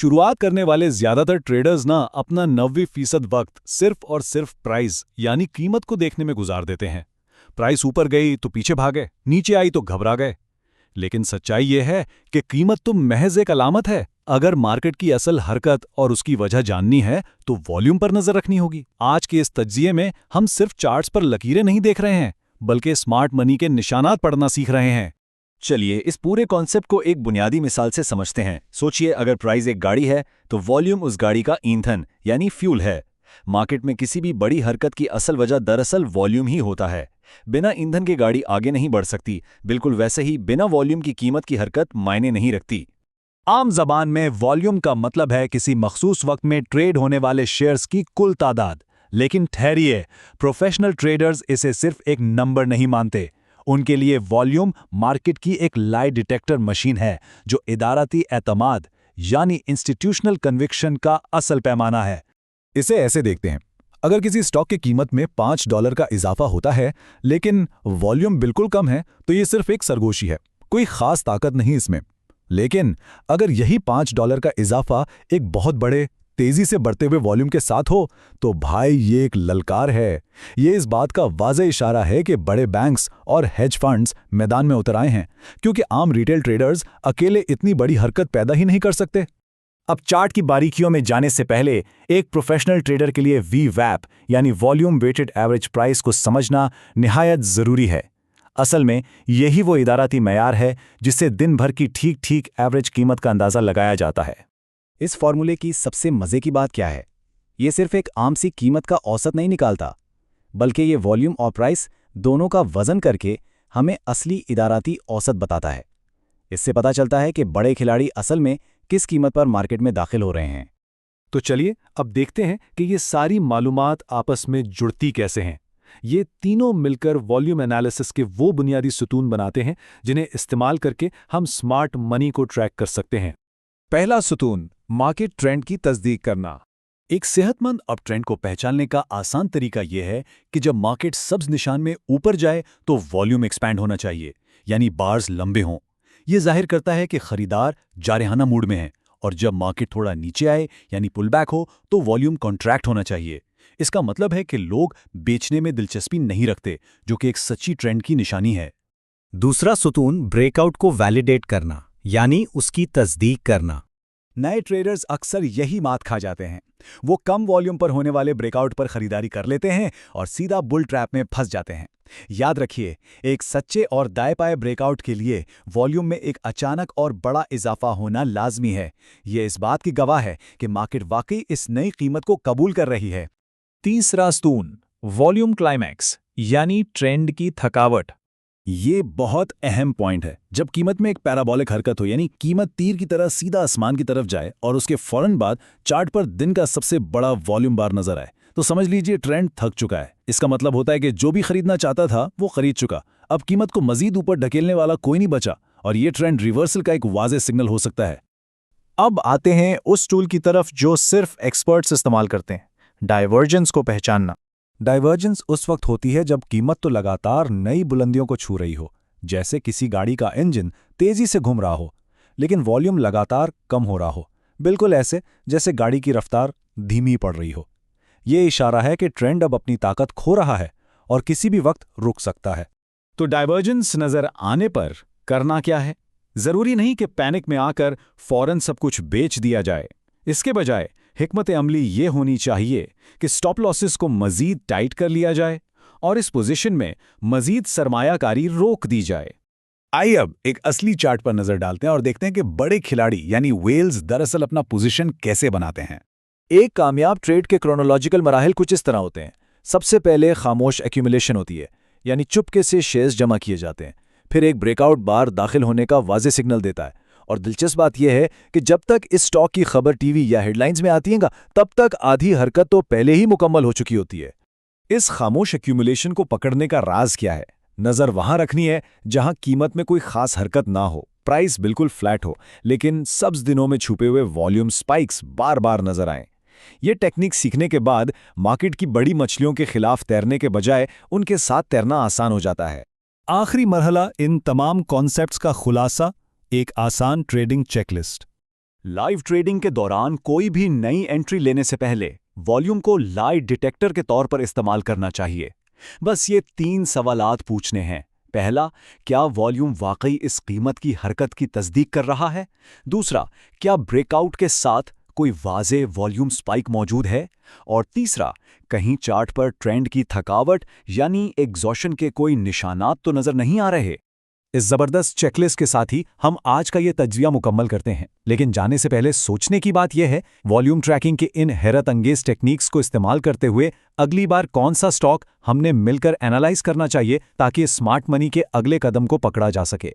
शुरुआत करने वाले ज्यादातर ट्रेडर्स ना अपना 90% वक्त सिर्फ और सिर्फ प्राइस यानी कीमत को देखने में गुजार देते हैं। प्राइस ऊपर गई तो पीछे भागे, नीचे आई तो घबरा गए। लेकिन सच्चाई यह है कि कीमत तो महज एक अलामत है। अगर मार्केट की असल हरकत और उसकी वजह जाननी है तो वॉल्यूम पर नजर रखनी होगी। आज के इस तज्जिये में हम सिर्फ चार्ट्स पर लकीरें नहीं देख रहे हैं, बल्कि स्मार्ट मनी के निशानात पढ़ना सीख रहे हैं। चलिए इस पूरे कॉन्सेप्ट को एक बुनियादी मिसाल से समझते हैं। सोचिए, अगर प्राइस एक गाड़ी है तो वॉल्यूम उस गाड़ी का ईंधन यानी फ्यूल है। मार्केट में किसी भी बड़ी हरकत की असल वजह दरअसल वॉल्यूम ही होता है। बिना ईंधन के गाड़ी आगे नहीं बढ़ सकती। बिल्कुल वैसे ही बिना वॉल्यूम की कीमत की हरकत मायने नहीं रखती। आम जबान में वॉल्यूम का मतलब है किसी मखसूस वक्त में ट्रेड होने वाले शेयर्स की कुल तादाद। लेकिन ठहरिए, प्रोफेशनल ट्रेडर्स इसे सिर्फ एक नंबर नहीं मानते। उनके लिए वॉल्यूम मार्केट की एक लाई डिटेक्टर मशीन है जो इदारती एतमाद यानी इंस्टीट्यूशनल कन्विक्शन का असल पैमाना है। इसे ऐसे देखते हैं, अगर किसी स्टॉक की कीमत में $5 का इजाफा होता है लेकिन वॉल्यूम बिल्कुल कम है तो ये सिर्फ एक सरगोशी है, कोई खास ताकत नहीं इसमें। लेकिन अगर यही $5 का इजाफा एक बहुत बड़े तेजी से बढ़ते हुए वॉल्यूम के साथ हो तो भाई ये एक ललकार है। ये इस बात का वाज़ेह इशारा है कि बड़े बैंक्स और हेज फंड्स मैदान में उतर आए हैं, क्योंकि आम रिटेल ट्रेडर्स अकेले इतनी बड़ी हरकत पैदा ही नहीं कर सकते। अब चार्ट की बारीकियों में जाने से पहले एक प्रोफेशनल ट्रेडर के लिए VWAP यानी वॉल्यूम वेटेड एवरेज प्राइस को समझना निहायत ज़रूरी है। असल में यही वो इदाराती मयार है जिससे दिन भर की ठीक ठीक एवरेज कीमत का अंदाज़ा लगाया जाता है। इस फॉर्मूले की सबसे मजे की बात क्या है? ये सिर्फ एक आम सी कीमत का औसत नहीं निकालता, बल्कि ये वॉल्यूम और प्राइस दोनों का वजन करके हमें असली इदाराती औसत बताता है। इससे पता चलता है कि बड़े खिलाड़ी असल में किस कीमत पर मार्केट में दाखिल हो रहे हैं। तो चलिए अब देखते हैं कि ये सारी मालूमात आपस में जुड़ती कैसे हैं। ये तीनों मिलकर वॉल्यूम एनालिसिस के वो बुनियादी सुतून बनाते हैं जिन्हें इस्तेमाल करके हम स्मार्ट मनी को ट्रैक कर सकते हैं। पहला सुतून, मार्केट ट्रेंड की तस्दीक करना। एक सेहतमंद अप ट्रेंड को पहचानने का आसान तरीका यह है कि जब मार्केट सब्ज निशान में ऊपर जाए तो वॉल्यूम एक्सपैंड होना चाहिए, यानी बार्स लंबे हों। यह जाहिर करता है कि खरीदार जारहाना मूड में है, और जब मार्केट थोड़ा नीचे आए यानी पुल बैक हो तो वॉल्यूम कॉन्ट्रैक्ट होना चाहिए। इसका मतलब है कि लोग बेचने में दिलचस्पी नहीं रखते, जो कि एक सच्ची ट्रेंड की निशानी है। दूसरा सुतून, ब्रेकआउट को वैलिडेट करना यानी उसकी तस्दीक करना। नए ट्रेडर्स अक्सर यही मात खा जाते हैं। वो कम वॉल्यूम पर होने वाले ब्रेकआउट पर खरीदारी कर लेते हैं और सीधा बुल ट्रैप में फंस जाते हैं। याद रखिए, एक सच्चे और दाएं पाए ब्रेकआउट के लिए वॉल्यूम में एक अचानक और बड़ा इजाफा होना लाजमी है। ये इस बात की गवाह है कि मार्केट वाकई इस नई कीमत को कबूल कर रही है। तीसरा सुतून, वॉल्यूम क्लाइमैक्स यानी ट्रेंड की थकावट। ये बहुत अहम पॉइंट है। जब कीमत में एक पैराबोलिक हरकत हो, यानी कीमत तीर की तरह सीधा आसमान की तरफ जाए और उसके फौरन बाद चार्ट पर दिन का सबसे बड़ा वॉल्यूम बार नजर आए, तो समझ लीजिए ट्रेंड थक चुका है। इसका मतलब होता है कि जो भी खरीदना चाहता था वो खरीद चुका। अब कीमत को मजीद ऊपर ढकेलने वाला कोई नहीं बचा, और ये ट्रेंड रिवर्सल का एक वाज़ेह सिग्नल हो सकता है। अब आते हैं उस टूल की तरफ जो सिर्फ एक्सपर्ट्स इस्तेमाल करते हैं, डाइवर्जेंस को पहचानना। डाइवर्जेंस उस वक्त होती है जब कीमत तो लगातार नई बुलंदियों को छू रही हो, जैसे किसी गाड़ी का इंजन तेजी से घूम रहा हो, लेकिन वॉल्यूम लगातार कम हो रहा हो। बिल्कुल ऐसे जैसे गाड़ी की रफ्तार धीमी पड़ रही हो। ये इशारा है कि ट्रेंड अब अपनी ताकत खो रहा है और किसी भी वक्त रुक सकता है। तो डाइवर्जेंस नजर आने पर करना क्या है? जरूरी नहीं कि पैनिक में आकर फौरन सब कुछ बेच दिया जाए। इसके बजाय हिकमत अमली ये होनी चाहिए कि स्टॉप लॉसेस को मजीद टाइट कर लिया जाए और इस पोजीशन में मजीद सरमायाकारी रोक दी जाए। आइए अब एक असली चार्ट पर नजर डालते हैं और देखते हैं कि बड़े खिलाड़ी यानी वेल्स दरअसल अपना पोजीशन कैसे बनाते हैं। एक कामयाब ट्रेड के क्रोनोलॉजिकल मराहिल कुछ इस तरह होते हैं। सबसे पहले खामोश एक्यूमुलेशन होती है, यानी चुपके से शेयर्स जमा किए जाते हैं। फिर एक ब्रेकआउट बार दाखिल होने का वाज़ेह सिग्नल देता है, और दिलचस्प बात यह है कि जब तक इस स्टॉक की खबर टीवी या हेडलाइंस में आती है तब तक आधी हरकत तो पहले ही मुकम्मल हो चुकी होती है। इस खामोश एक्यूमुलेशन को पकड़ने का राज क्या है? नजर वहां रखनी है जहां कीमत में कोई खास हरकत ना हो, प्राइस बिल्कुल फ्लैट हो, लेकिन सब्ज दिनों में छुपे हुए वॉल्यूम स्पाइक्स बार बार नजर आएं। ये टेक्निक सीखने के बाद मार्केट की बड़ी मछलियों के खिलाफ तैरने के बजाय उनके साथ तैरना आसान हो जाता है। आखिरी मरहला इन तमाम कॉन्सेप्ट्स का खुलासा, एक आसान ट्रेडिंग चेकलिस्ट। लाइव ट्रेडिंग के दौरान कोई भी नई एंट्री लेने से पहले वॉल्यूम को लाई डिटेक्टर के तौर पर इस्तेमाल करना चाहिए। बस ये 3 सवालात पूछने हैं। पहला, क्या वॉल्यूम वाकई इस कीमत की हरकत की तस्दीक कर रहा है? दूसरा, क्या ब्रेकआउट के साथ कोई वाज़े वॉल्यूम स्पाइक मौजूद है? और तीसरा, कहीं चार्ट पर ट्रेंड की थकावट यानी एग्जॉशन के कोई निशानात तो नजर नहीं आ रहे? इस जबरदस्त चेकलिस्ट के साथ ही हम आज का ये तज्जिया मुकम्मल करते हैं, लेकिन जाने से पहले सोचने की बात यह है, वॉल्यूम ट्रैकिंग के इन हैरत अंगेज टेक्निक्स को इस्तेमाल करते हुए अगली बार कौन सा स्टॉक हमने मिलकर एनालाइज करना चाहिए ताकि स्मार्ट मनी के अगले कदम को पकड़ा जा सके।